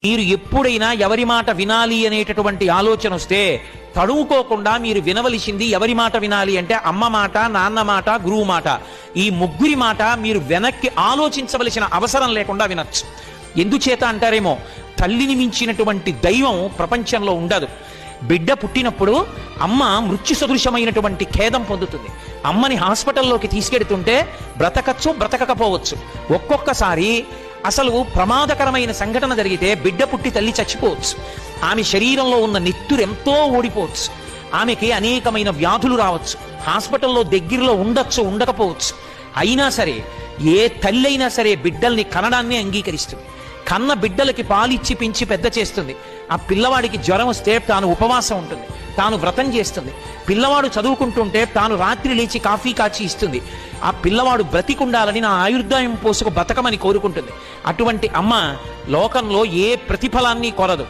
మీరు ఎప్పుడైనా ఎవరి మాట వినాలి అనేటటువంటి ఆలోచన వస్తే తడువుకోకుండా మీరు వినవలసింది ఎవరి మాట వినాలి అంటే అమ్మ మాట, నాన్న మాట, గురువు మాట. ఈ ముగ్గురి మాట మీరు వెనక్కి ఆలోచించవలసిన అవసరం లేకుండా వినొచ్చు. ఎందుచేత అంటారేమో, తల్లిని మించినటువంటి దైవం ప్రపంచంలో ఉండదు. బిడ్డ పుట్టినప్పుడు అమ్మ మృత్యు సదృశమైనటువంటి ఖేదం పొందుతుంది. అమ్మని హాస్పిటల్లోకి తీసుకెడుతుంటే బ్రతకచ్చు, బ్రతకకపోవచ్చు. ఒక్కొక్కసారి అసలు ప్రమాదకరమైన సంఘటన జరిగితే బిడ్డ పుట్టి తల్లి చచ్చిపోవచ్చు. ఆమె శరీరంలో ఉన్న నెత్తురు ఎంతో ఓడిపోవచ్చు. ఆమెకి అనేకమైన వ్యాధులు రావచ్చు. హాస్పిటల్లో దగ్గరలో ఉండొచ్చు, ఉండకపోవచ్చు. అయినా సరే ఏ తల్లి అయినా సరే బిడ్డల్ని కనడాన్ని అంగీకరిస్తుంది. కన్న బిడ్డలకి పాలిచ్చి పెంచి పెద్ద చేస్తుంది. ఆ పిల్లవాడికి జ్వరం వస్తే తాను ఉపవాసం ఉంటుంది, తాను వ్రతం చేస్తుంది. పిల్లవాడు చదువుకుంటుంటే తాను రాత్రి లేచి కాఫీ కాచి ఇస్తుంది. ఆ పిల్లవాడు బ్రతికుండాలని నా ఆయుర్దాయం పోసుకు బతకమని కోరుకుంటుంది. అటువంటి అమ్మ లోకంలో ఏ ప్రతిఫలాన్ని కోరదు.